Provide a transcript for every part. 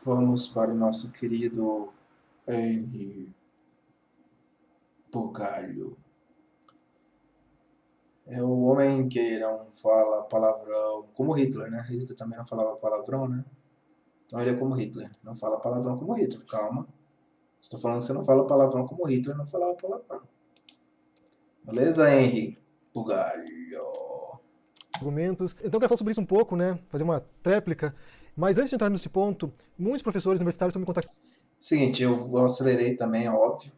Vamos para o nosso querido Henry Bugalho. É o homem que não fala palavrão, como Hitler, né? Hitler também não falava palavrão, né? Então ele é como Hitler, não fala palavrão como Hitler. Calma. Estou falando que você não fala palavrão como Hitler não falava palavrão. Beleza, Henry Bugalho? Argumentos. Então eu quero falar sobre isso um pouco, né? Fazer uma tréplica. Mas antes de entrar nesse ponto, muitos professores universitários estão me contactando. Seguinte, eu acelerei também, é óbvio.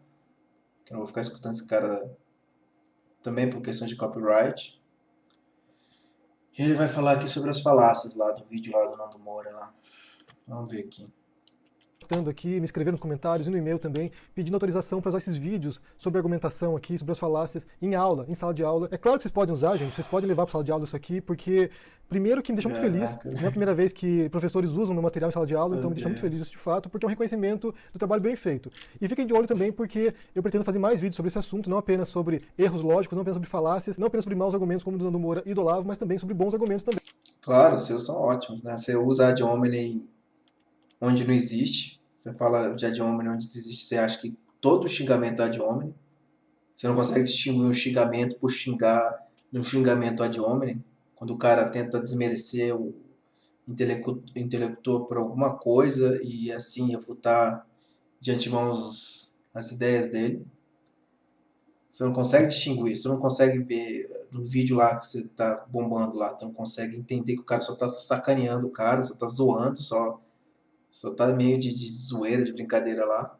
Que eu não vou ficar escutando esse cara também por questão de copyright. E ele vai falar aqui sobre as falácias lá do vídeo lá do Nando Moura lá. Vamos ver aqui. Aqui, me escrever nos comentários e no e-mail também, pedindo autorização para usar esses vídeos sobre argumentação aqui, sobre as falácias, em aula, em sala de aula. É claro que vocês podem usar, gente, vocês podem levar para sala de aula isso aqui, porque, primeiro, que me deixa muito feliz. Caraca, Não é a primeira vez que professores usam meu material em sala de aula, meu então me deixa muito feliz isso Deus. de fato, porque é um reconhecimento do trabalho bem feito. E fiquem de olho também, porque eu pretendo fazer mais vídeos sobre esse assunto, não apenas sobre erros lógicos, não apenas sobre falácias, não apenas sobre maus argumentos como o do Nando Moura e do Olavo, mas também sobre bons argumentos também. Claro, os seus são ótimos, né? Você usa ad hominem onde não existe. Você fala de ad hominem onde existe, você acha que todo xingamento é ad hominem. Você não consegue distinguir um xingamento por xingar de um xingamento ad hominem. Quando o cara tenta desmerecer o intelector por alguma coisa e assim refutar de antemão as ideias dele. Você não consegue distinguir, você não consegue ver no vídeo lá que você tá bombando lá, você não consegue entender que o cara só tá sacaneando o cara, só tá zoando, só tá meio de zoeira, de brincadeira lá.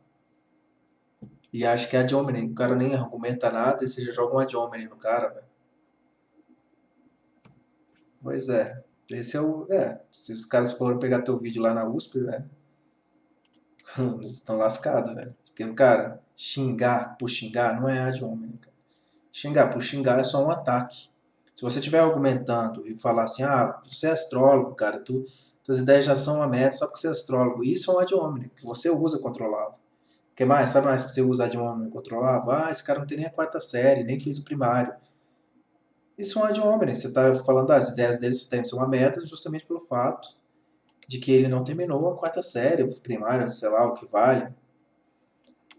E acha que é ad hominem, o cara nem argumenta nada e você já joga um ad hominem no cara, velho. Pois é, esse é o. É, se os caras forem pegar teu vídeo lá na USP, velho, eles estão lascados, velho. Porque, cara, xingar por xingar não é ad hominem, cara. Xingar por xingar é só um ataque. Se você estiver argumentando e falar assim, ah, você é astrólogo, cara, tuas ideias já são uma merda só porque você é astrólogo. Isso é um ad hominem, que você usa controlável. O que mais? Sabe mais que você usa ad hominem controlável? Ah, esse cara não tem nem a quarta série, nem fez o primário. Isso é um ad hominem. Você está falando as ideias dele devem ser uma merda justamente pelo fato de que ele não terminou a quarta série, o primário, sei lá, o que vale.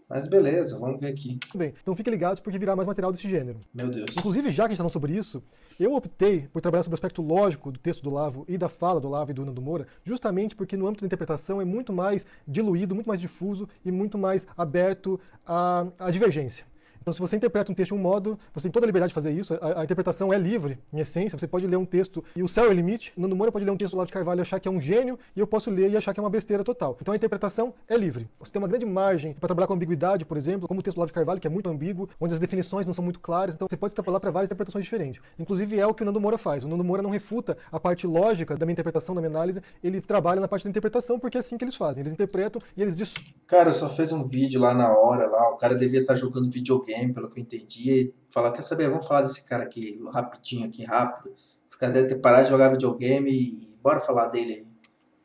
Mas beleza, vamos ver aqui. Bem, então fiquem ligados porque virá mais material desse gênero. Meu Deus. Inclusive, já que a gente está falando sobre isso, eu optei por trabalhar sobre o aspecto lógico do texto do Olavo e da fala do Olavo e do Nando Moura, justamente porque no âmbito da interpretação é muito mais diluído, muito mais difuso e muito mais aberto à divergência. Então, se você interpreta um texto de um modo, você tem toda a liberdade de fazer isso. A interpretação é livre, em essência. Você pode ler um texto e o céu é o limite. Nando Moura pode ler um texto do Olavo de Carvalho e achar que é um gênio, e eu posso ler e achar que é uma besteira total. Então, a interpretação é livre. Você tem uma grande margem para trabalhar com ambiguidade, por exemplo, como o texto do Olavo de Carvalho, que é muito ambíguo, onde as definições não são muito claras. Então, você pode extrapolar para várias interpretações diferentes. Inclusive, é o que o Nando Moura faz. O Nando Moura não refuta a parte lógica da minha interpretação, da minha análise. Ele trabalha na parte da interpretação, porque é assim que eles fazem. Eles interpretam e eles Cara, só fez um vídeo lá na hora, lá, o cara devia estar jogando videogame, pelo que eu entendi, e falar, quer saber, vamos falar desse cara aqui rapidinho, aqui, rápido. Esse cara deve ter parado de jogar videogame e bora falar dele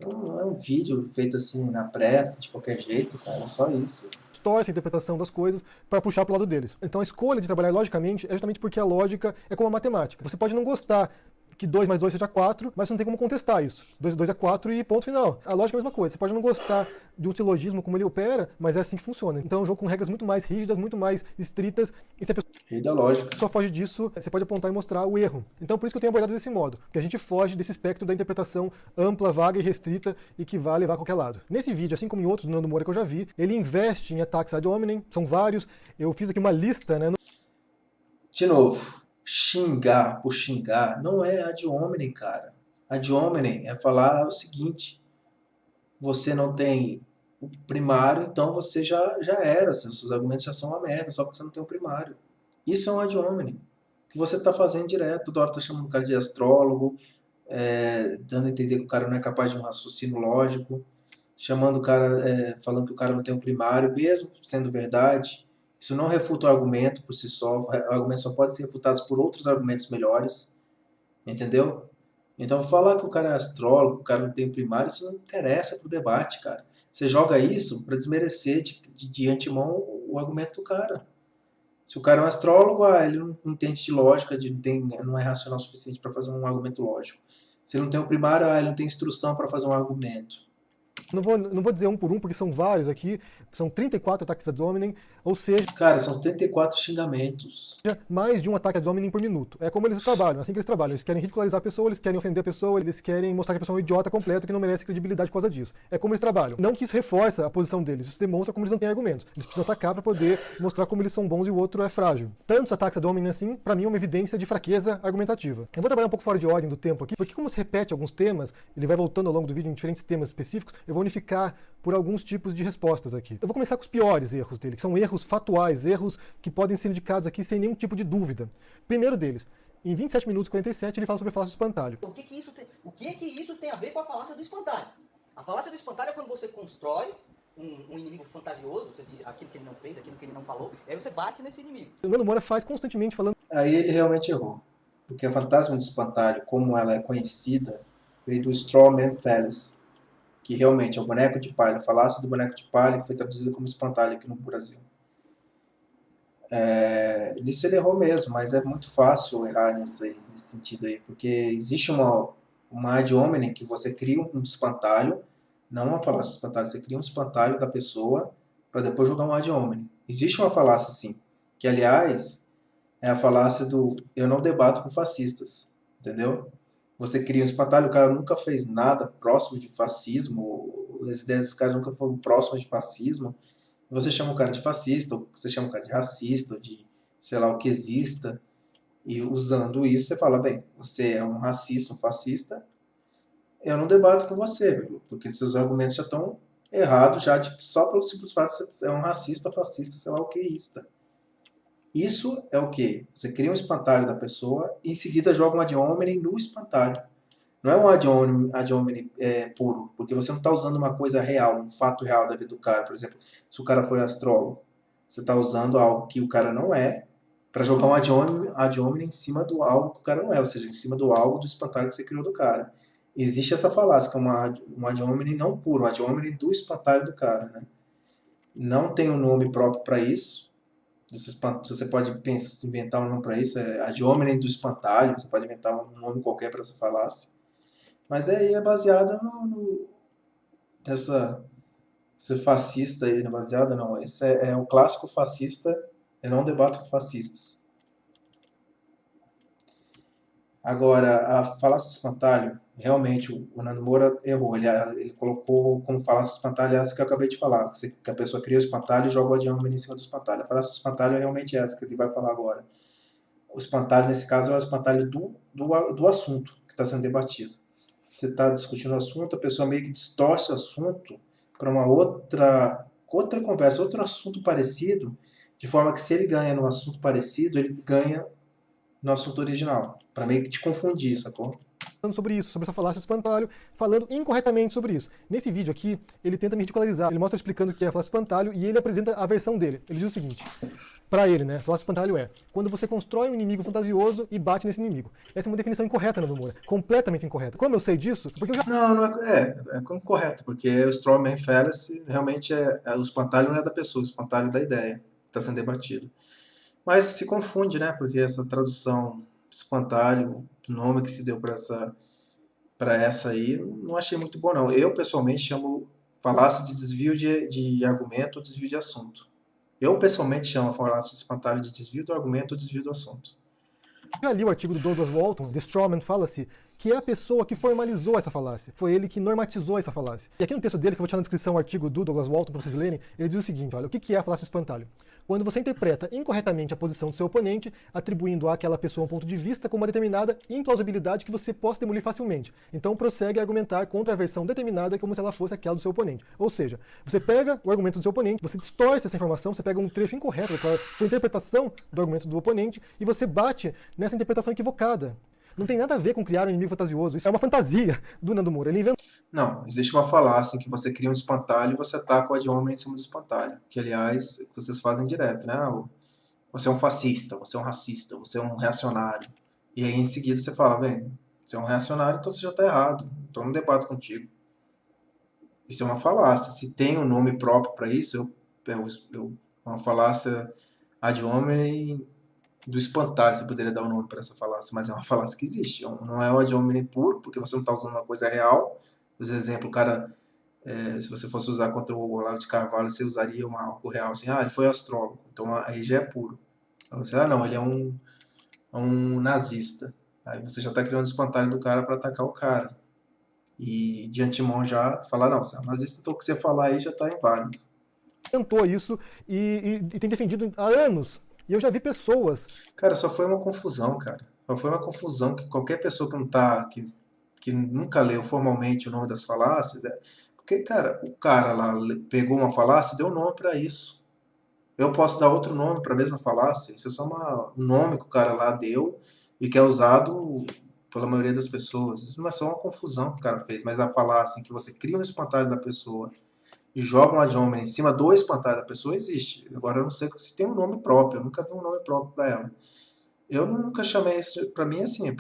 aí. Não é um vídeo feito assim na pressa, de qualquer jeito, cara, só isso. distorce a interpretação das coisas para puxar para o lado deles. Então a escolha de trabalhar logicamente é justamente porque a lógica é como a matemática. Você pode não gostar que 2 mais 2 seja 4, mas você não tem como contestar isso. 2 é 4 e ponto final. A lógica é a mesma coisa. Você pode não gostar do silogismo, como ele opera, mas é assim que funciona. Então é um jogo com regras muito mais rígidas, muito mais estritas, e se a Rei da lógica. pessoa foge disso, você pode apontar e mostrar o erro. Então por isso que eu tenho abordado desse modo, porque a gente foge desse espectro da interpretação ampla, vaga e restrita e que vai levar a qualquer lado. Nesse vídeo, assim como em outros do Nando Moura que eu já vi, ele investe em ataques ad hominem, são vários. Eu fiz aqui uma lista, né? De novo, xingar por xingar não é ad hominem, cara. Ad hominem é falar o seguinte, você não tem o primário, então você já era, seus argumentos já são uma merda, só porque você não tem o primário. Isso é um ad hominem, que você está fazendo direto, toda hora tá chamando o cara de astrólogo, dando a entender que o cara não é capaz de um raciocínio lógico, chamando o cara, falando que o cara não tem o primário, mesmo sendo verdade. Isso não refuta o argumento por si só, o argumento só pode ser refutado por outros argumentos melhores, entendeu? Então falar que o cara é astrólogo, que o cara não tem primário, isso não interessa pro debate, cara. Você joga isso para desmerecer de antemão o argumento do cara. Se o cara é um astrólogo, ele não entende de lógica, não é racional o suficiente para fazer um argumento lógico. Se ele não tem o primário, ele não tem instrução para fazer um argumento. Não vou dizer um por um, porque são vários aqui, são 34 ataques ad hominem, ou seja, Cara, são 34 xingamentos. mais de um ataque ad hominem por minuto. É como eles trabalham, assim que eles trabalham. Eles querem ridicularizar a pessoa, eles querem ofender a pessoa, eles querem mostrar que a pessoa é um idiota completo que não merece credibilidade por causa disso. É como eles trabalham. Não que isso reforça a posição deles, isso demonstra como eles não têm argumentos. Eles precisam atacar para poder mostrar como eles são bons e o outro é frágil. Tantos ataques ad hominem assim, pra mim é uma evidência de fraqueza argumentativa. Eu vou trabalhar um pouco fora de ordem do tempo aqui, porque como se repete alguns temas, ele vai voltando ao longo do vídeo em diferentes temas específicos, eu vou unificar por alguns tipos de respostas aqui. Eu vou começar com os piores erros dele, que são erros fatuais, erros que podem ser indicados aqui sem nenhum tipo de dúvida. Primeiro deles, em 27 minutos e 47 ele fala sobre a falácia do espantalho. O que isso tem a ver com a falácia do espantalho? A falácia do espantalho é quando você constrói um inimigo fantasioso, você diz aquilo que ele não fez, aquilo que ele não falou, e aí você bate nesse inimigo. O Nando Moura faz constantemente falando Aí ele realmente errou. Porque a fantasma do espantalho, como ela é conhecida, veio do Strawman Fallacy, que realmente é o boneco de palha, a falácia do boneco de palha, que foi traduzida como espantalho aqui no Brasil. Nisso ele errou mesmo, mas é muito fácil errar nesse sentido aí, porque existe uma ad hominem que você cria um espantalho, não uma falácia do espantalho, você cria um espantalho da pessoa para depois jogar um ad hominem. Existe uma falácia assim, que aliás é a falácia do eu não debato com fascistas, entendeu? Você cria um espantalho, o cara nunca fez nada próximo de fascismo, as ideias dos caras nunca foram próximas de fascismo, você chama o cara de fascista, ou você chama o cara de racista, ou de sei lá o que exista, e usando isso você fala, bem, você é um racista, um fascista, eu não debato com você, porque seus argumentos já estão errados, já de, só pelo simples fato de você é um racista, fascista, sei lá o que ista. Isso é o que? Você cria um espantalho da pessoa e em seguida joga um ad hominem no espantalho. Não é um ad hominem puro, porque você não está usando uma coisa real, um fato real da vida do cara. Por exemplo, se o cara foi astrólogo, você está usando algo que o cara não é para jogar um ad hominem em cima do algo que o cara não é, ou seja, em cima do algo do espantalho que você criou do cara. Existe essa falácia, que é um ad hominem não puro, um ad hominem do espantalho do cara. Né? Não tem um nome próprio para isso. Você pode inventar um nome para isso, é ad hominem do espantalho, você pode inventar um nome qualquer para essa falácia. Mas aí é baseada nessa ser fascista aí, não é baseada não. Esse é o clássico fascista, eu não debato com fascistas. Agora, a falácia do espantalho, realmente o Nando Moura errou. Ele colocou como falácia do espantalho essa que eu acabei de falar, que a pessoa cria o espantalho e joga o ad hominem em cima do espantalho. A falácia do espantalho é realmente essa que ele vai falar agora. O espantalho, nesse caso, é o espantalho do assunto que está sendo debatido. Você está discutindo o assunto, a pessoa meio que distorce o assunto para uma outra conversa, outro assunto parecido, de forma que se ele ganha no assunto parecido, ele ganha no assunto original, para meio que te confundir, sacou? sobre isso, sobre essa falácia do espantalho, falando incorretamente sobre isso. Nesse vídeo aqui, ele tenta me ridicularizar. Ele mostra explicando o que é a falácia do espantalho e ele apresenta a versão dele. Ele diz o seguinte, pra ele, né, a falácia do espantalho é quando você constrói um inimigo fantasioso e bate nesse inimigo. Essa é uma definição incorreta, Nando Moura, completamente incorreta. Como eu sei disso? Porque eu já... Não é correto, porque o Strawman Fallacy realmente o espantalho não é da pessoa, o espantalho é da ideia que está sendo debatido. Mas se confunde, né? Porque essa tradução espantalho, o nome que se deu para essa aí, não achei muito bom, não. Eu, pessoalmente, chamo falácia de desvio de argumento ou desvio de assunto. Eu, pessoalmente, chamo a falácia de espantalho de desvio do argumento ou desvio do assunto. já li o artigo do Douglas Walton, The Strawman Fallacy, que é a pessoa que formalizou essa falácia. Foi ele que normatizou essa falácia. E aqui no texto dele, que eu vou deixar na descrição o artigo do Douglas Walton para vocês lerem, ele diz o seguinte, olha, o que é a falácia do espantalho? Quando você interpreta incorretamente a posição do seu oponente, atribuindo àquela pessoa um ponto de vista com uma determinada implausibilidade que você possa demolir facilmente. Então prossegue a argumentar contra a versão determinada como se ela fosse aquela do seu oponente. Ou seja, você pega o argumento do seu oponente, você distorce essa informação, você pega um trecho incorreto da sua interpretação do argumento do oponente e você bate nessa interpretação equivocada. Não tem nada a ver com criar um inimigo fantasioso. Isso é uma fantasia do Nando Moura. Ele inventou. Não, existe uma falácia em que você cria um espantalho e você ataca o ad hominem em cima do espantalho. Que, aliás, vocês fazem direto, né? Você é um fascista, você é um racista, você é um reacionário. E aí, em seguida, você fala, bem, você é um reacionário, então você já está errado. Então, eu não debato contigo. Isso é uma falácia. Se tem um nome próprio para isso, uma falácia ad hominem do espantalho, você poderia dar um nome para essa falácia, mas é uma falácia que existe. Não é o ad hominem puro, porque você não está usando uma coisa real. Por exemplo, o cara Se você fosse usar contra o Olavo de Carvalho, você usaria algo real, assim, ele foi astrólogo, então aí já é puro. Aí você, não, ele é um nazista. Aí você já está criando um espantalho do cara para atacar o cara. E de antemão já falar, não, você é um nazista, então o que você falar aí já está inválido. Tentou isso e tem defendido há anos. E eu já vi pessoas. Cara, só foi uma confusão, cara. Só foi uma confusão que qualquer pessoa que não tá, que nunca leu formalmente o nome das falácias, porque, cara, o cara lá pegou uma falácia e deu nome para isso. Eu posso dar outro nome para a mesma falácia. Isso é só um nome que o cara lá deu e que é usado pela maioria das pessoas. Isso não é só uma confusão que o cara fez, mas a falácia em que você cria um espantalho da pessoa e joga um ad hominem em cima do espantalho da pessoa existe. Agora eu não sei se tem um nome próprio, eu nunca vi um nome próprio para ela. Eu nunca chamei isso, para mim assim,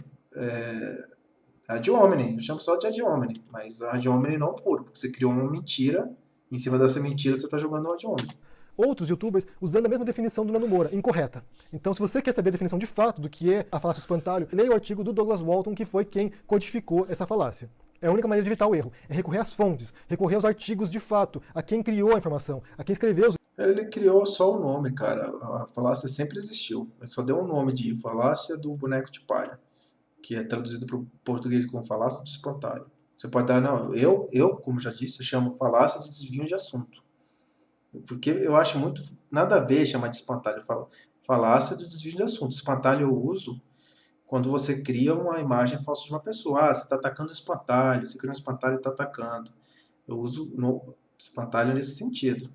ad hominem, eu chamo só de ad hominem, mas ad hominem não puro, porque você criou uma mentira, em cima dessa mentira você está jogando um ad hominem. Outros youtubers usando a mesma definição do Nando Moura, incorreta. Então, se você quer saber a definição de fato do que é a falácia do espantalho, leia o artigo do Douglas Walton, que foi quem codificou essa falácia. É a única maneira de evitar o erro, é recorrer às fontes, recorrer aos artigos de fato, a quem criou a informação, a quem escreveu os... Ele criou só o nome, cara. A falácia sempre existiu. Ele só deu um nome de falácia do boneco de palha, que é traduzido para o português como falácia do espantalho. Você pode dar, não, eu, como já disse, eu chamo falácia de desvio de assunto. Porque eu acho muito, nada a ver chamar de espantalho. Eu falo falácia do desvio de assunto. Espantalho eu uso quando você cria uma imagem falsa de uma pessoa. Você está atacando o espantalho, você cria um espantalho e está atacando. Eu uso no espantalho nesse sentido.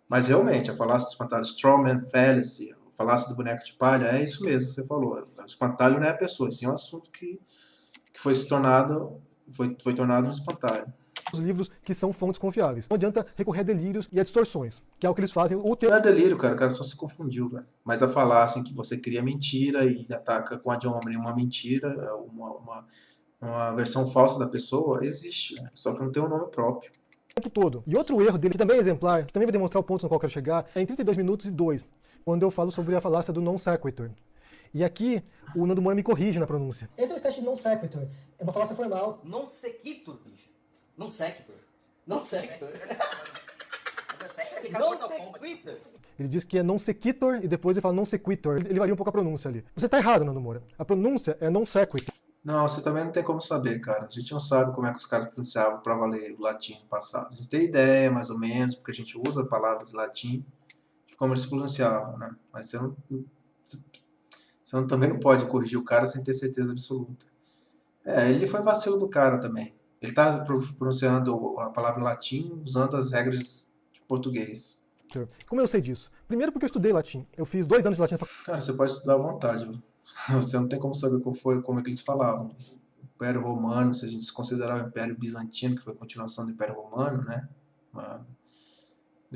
Mas realmente, a falácia do espantalho, Strawman Fallacy, a falácia do boneco de palha, é isso mesmo que você falou. O espantalho não é a pessoa, sim é um assunto que foi se tornado, foi tornado um espantalho. Os livros que são fontes confiáveis. Não adianta recorrer a delírios e a distorções, que é o que eles fazem o tempo. Não é delírio, cara, o cara só se confundiu, velho. Mas a falácia em que você cria mentira e ataca com ad hominem uma mentira, uma versão falsa da pessoa, existe, né? Só que não tem um nome próprio. Tempo todo. E outro erro dele, que também é exemplar, que também vai demonstrar o ponto no qual eu quero chegar, é em 32 minutos e 2, quando eu falo sobre a falácia do non sequitur. E aqui, o Nando Moura me corrige na pronúncia. Esse é uma espécie de non sequitur. É uma falácia formal. Non sequitur, bicho. Non sequitur. Non sequitur. Non sequitur. Ele diz que é non sequitur e depois ele fala non sequitur. Ele varia um pouco a pronúncia ali. Você está errado, Nando Moura. A pronúncia é non sequitur. Não, você também não tem como saber, cara. A gente não sabe como é que os caras pronunciavam para valer o latim no passado. A gente tem ideia, mais ou menos, porque a gente usa palavras em latim, de como eles pronunciavam, né? Mas você também não pode corrigir o cara sem ter certeza absoluta. Ele foi vacilo do cara também. Ele tá pronunciando a palavra em latim usando as regras de português. Como eu sei disso? Primeiro porque eu estudei latim. Eu fiz 2 anos de latim na faculdade. Cara, você pode estudar à vontade. Você não tem como saber como é que eles falavam. O Império Romano, se a gente considerar o Império Bizantino, que foi a continuação do Império Romano, né?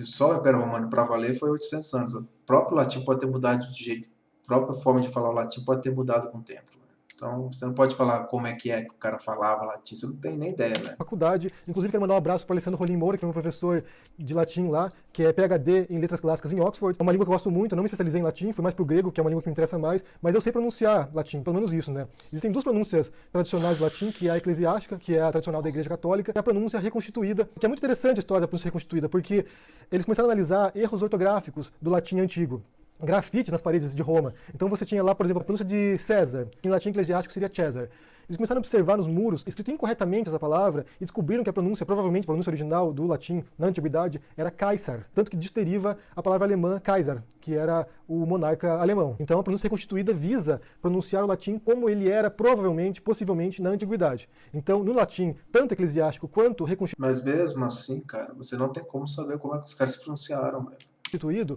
Só o Império Romano para valer foi 800 anos. O próprio latim pode ter mudado de jeito, a própria forma de falar o latim pode ter mudado com o tempo. Então, você não pode falar como é que o cara falava latim, você não tem nem ideia, né? Faculdade. Inclusive, quero mandar um abraço para o Alessandro Rolim Moura, que foi meu professor de latim lá, que é PhD em letras clássicas em Oxford. É uma língua que eu gosto muito, eu não me especializei em latim, fui mais pro grego, que é uma língua que me interessa mais, mas eu sei pronunciar latim, pelo menos isso, né? Existem 2 pronúncias tradicionais do latim, que é a eclesiástica, que é a tradicional da Igreja Católica, e a pronúncia reconstituída, que é muito interessante a história da pronúncia reconstituída, porque eles começaram a analisar erros ortográficos do latim antigo. Grafite nas paredes de Roma. Então você tinha lá, por exemplo, a pronúncia de César, que em latim eclesiástico seria César. Eles começaram a observar nos muros, escrito incorretamente essa palavra, e descobriram que a pronúncia, provavelmente a pronúncia original do latim na antiguidade, era Kaiser. Tanto que disso deriva a palavra alemã Kaiser, que era o monarca alemão. Então a pronúncia reconstituída visa pronunciar o latim como ele era provavelmente, possivelmente, na antiguidade. Então, no latim, tanto eclesiástico quanto reconstituído... Mas mesmo assim, cara, você não tem como saber como é que os caras se pronunciaram, velho.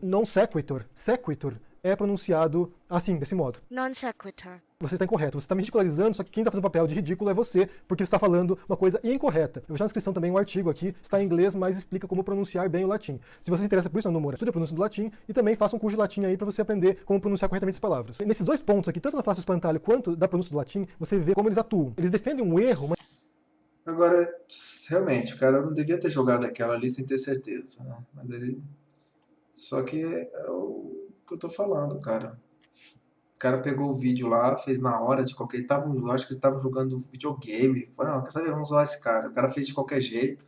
Non sequitur. Sequitur é pronunciado assim, desse modo. Non sequitur. Você está incorreto, você está me ridicularizando, só que quem está fazendo papel de ridículo é você, porque você está falando uma coisa incorreta. Eu vou deixar na descrição também um artigo aqui, está em inglês, mas explica como pronunciar bem o latim. Se você se interessa por isso, Nando Moura, estude a pronúncia do latim e também faça um curso de latim aí para você aprender como pronunciar corretamente as palavras. Nesses 2 pontos aqui, tanto na falácia do espantalho quanto da pronúncia do latim, você vê como eles atuam. Eles defendem um erro, mas... Agora, realmente, o cara não devia ter jogado aquela ali sem ter certeza, né? Mas ele... Só que é o que eu tô falando, cara. O cara pegou o vídeo lá, fez na hora de qualquer... acho que ele tava jogando videogame. Falei, não, quer saber, vamos zoar esse cara. O cara fez de qualquer jeito.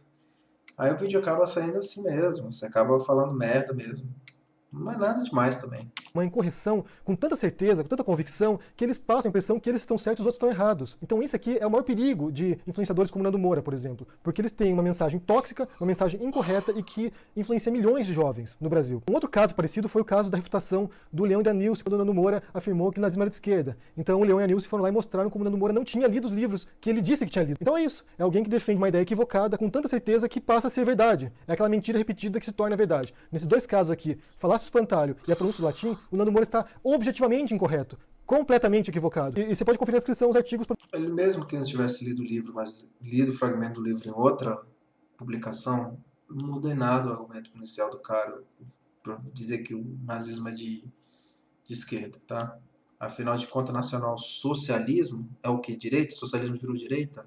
Aí o vídeo acaba saindo assim mesmo, você acaba falando merda mesmo. Não é nada demais também. Uma incorreção com tanta certeza, com tanta convicção, que eles passam a impressão que eles estão certos e os outros estão errados. Então isso aqui é o maior perigo de influenciadores como Nando Moura, por exemplo. Porque eles têm uma mensagem tóxica, uma mensagem incorreta e que influencia milhões de jovens no Brasil. Um outro caso parecido foi o caso da refutação do Leão e da Nilce, quando o Nando Moura afirmou que o nazismo era de esquerda. Então o Leão e a Nilce foram lá e mostraram como o Nando Moura não tinha lido os livros que ele disse que tinha lido. Então é isso. É alguém que defende uma ideia equivocada com tanta certeza que passa a ser verdade. É aquela mentira repetida que se torna verdade. Nesses dois casos aqui, falácio espantalho e a pronúncia do latim, o Nando Moura está objetivamente incorreto, completamente equivocado. E você pode conferir na descrição os artigos. Ele mesmo que não tivesse lido o livro, mas lido o fragmento do livro em outra publicação, não muda em nada o argumento inicial do cara para dizer que o nazismo é de esquerda, tá? Afinal de contas, nacional-socialismo é o que? Direita? Socialismo virou direita?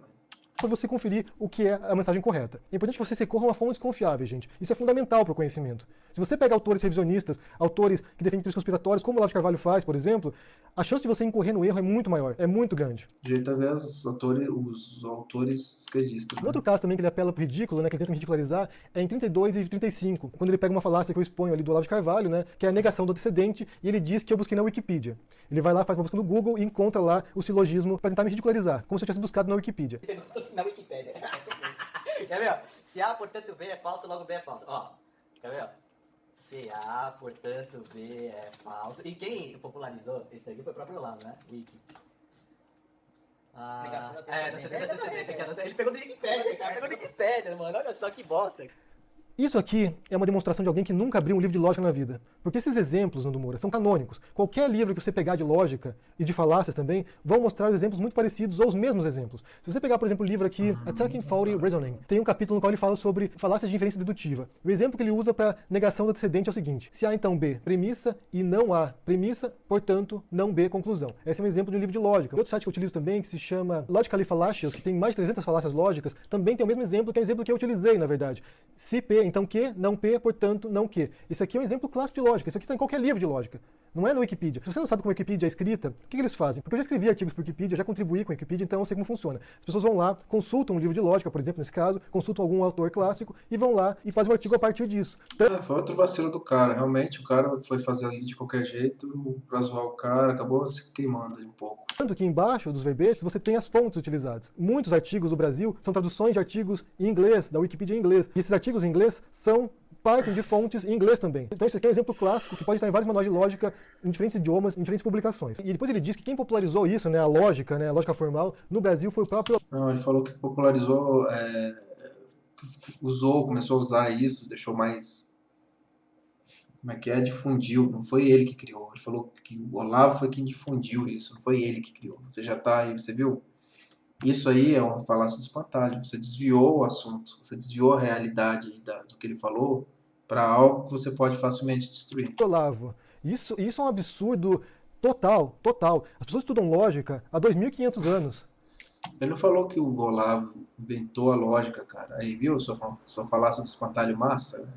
Para você conferir o que é a mensagem correta. É importante que você recorra a uma fonte confiável, gente. Isso é fundamental para o conhecimento. Se você pega autores revisionistas, autores que defendem teorias conspiratórias, como o Olavo de Carvalho faz, por exemplo, a chance de você incorrer no erro é muito maior, é muito grande. Direita a ver os autores esquerdistas. Um outro caso também que ele apela para o ridículo, né, que ele tenta me ridicularizar, é em 32 e 35, quando ele pega uma falácia que eu exponho ali do Olavo de Carvalho, né, que é a negação do antecedente, e ele diz que eu busquei na Wikipedia. Ele vai lá, faz uma busca no Google e encontra lá o silogismo para tentar me ridicularizar, como se eu tivesse buscado na Wikipedia. Na Wikipédia. Quer ver, ó? Se A, portanto, B é falso, logo B é falso. Ó, quer ver, ó? Se A, portanto, B é falso. E quem popularizou isso aqui foi o próprio Olavo, né? Wiki. Negação do antecedente. Ele pegou do Wikipédia, cara. Pegou do Wikipédia, mano. Olha só que bosta. Isso aqui é uma demonstração de alguém que nunca abriu um livro de lógica na vida. Porque esses exemplos, Nando Moura, são canônicos. Qualquer livro que você pegar de lógica e de falácias também, vão mostrar exemplos muito parecidos ou os mesmos exemplos. Se você pegar, por exemplo, o livro aqui, Attacking Faulty Reasoning, tem um capítulo no qual ele fala sobre falácias de inferência dedutiva. O exemplo que ele usa para negação do antecedente é o seguinte: se A então B, premissa, e não A, premissa, portanto, não B, conclusão. Esse é um exemplo de um livro de lógica. Outro site que eu utilizo também, que se chama Logically Fallacious, que tem mais de 300 falácias lógicas, também tem o mesmo exemplo, que é o exemplo que eu utilizei, na verdade. Se P, então Q, não P, portanto, não Q. Esse aqui é um exemplo clássico de lógica. Isso aqui está em qualquer livro de lógica. Não é no Wikipedia. Se você não sabe como a Wikipedia é escrita, o que eles fazem? Porque eu já escrevi artigos para Wikipedia, já contribuí com a Wikipedia, então eu sei como funciona. As pessoas vão lá, consultam um livro de lógica, por exemplo, nesse caso, consultam algum autor clássico e vão lá e fazem um artigo a partir disso. Foi outro vacilo do cara. Realmente, o cara foi fazer ali de qualquer jeito pra zoar o cara, acabou se queimando ali um pouco. Tanto que embaixo dos verbetes você tem as fontes utilizadas. Muitos artigos do Brasil são traduções de artigos em inglês, da Wikipedia em inglês. E esses artigos em inglês partem de fontes em inglês também. Então isso aqui é um exemplo clássico que pode estar em vários manuais de lógica, em diferentes idiomas, em diferentes publicações. E depois ele diz que quem popularizou isso, né, a lógica formal, no Brasil foi o próprio... Não, ele falou que popularizou, começou a usar isso, deixou mais... Como é que é? Difundiu. Não foi ele que criou. Ele falou que o Olavo foi quem difundiu isso, não foi ele que criou. Você já tá aí, você viu? Isso aí é uma falácia do espantalho. Você desviou o assunto, você desviou a realidade do que ele falou para algo que você pode facilmente destruir. Olavo. Isso é um absurdo total. As pessoas estudam lógica há 2.500 anos. Ele não falou que o Olavo inventou a lógica, cara. Aí, viu? Sua falácia do espantalho massa, né?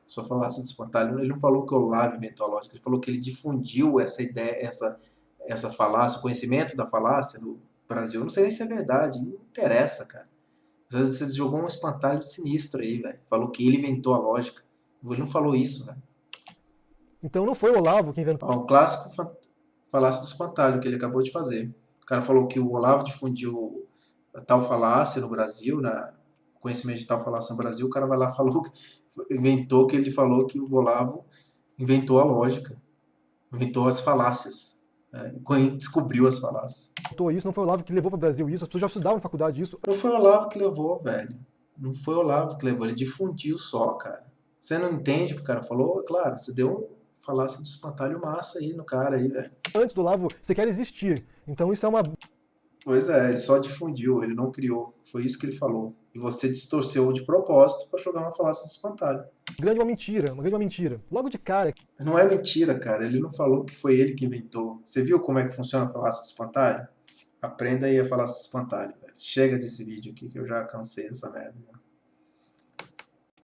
Sua falácia do espantalho. Ele não falou que o Olavo inventou a lógica. Ele falou que ele difundiu essa ideia, essa falácia, o conhecimento da falácia no Brasil. Eu não sei nem se é verdade. Não interessa, cara. Você jogou um espantalho sinistro aí, velho. Falou que ele inventou a lógica. Ele não falou isso, velho. Então não foi o Olavo que inventou. O clássico falácia do espantalho que ele acabou de fazer. O cara falou que o Olavo difundiu a tal falácia no Brasil, o conhecimento de tal falácia no Brasil. O cara vai lá e falou, inventou que ele falou que o Olavo inventou a lógica, inventou as falácias. Descobriu as falácias. Isso não foi o Olavo que levou para o Brasil isso, as pessoas já estudavam na faculdade isso. Não foi o Olavo que levou, velho. Não foi o Olavo que levou, ele difundiu só, cara. Você não entende o que o cara falou? Claro, você deu um falácia do espantalho massa aí no cara aí, velho. Antes do Olavo, você quer existir. Então isso é uma... Pois é, ele só difundiu, ele não criou. Foi isso que ele falou. E você distorceu de propósito para jogar uma falácia do espantalho. Uma grande mentira. Logo de cara. Não é mentira, cara. Ele não falou que foi ele que inventou. Você viu como é que funciona a falácia do espantalho? Aprenda aí a falácia do espantalho, velho. Chega desse vídeo aqui que eu já cansei dessa merda.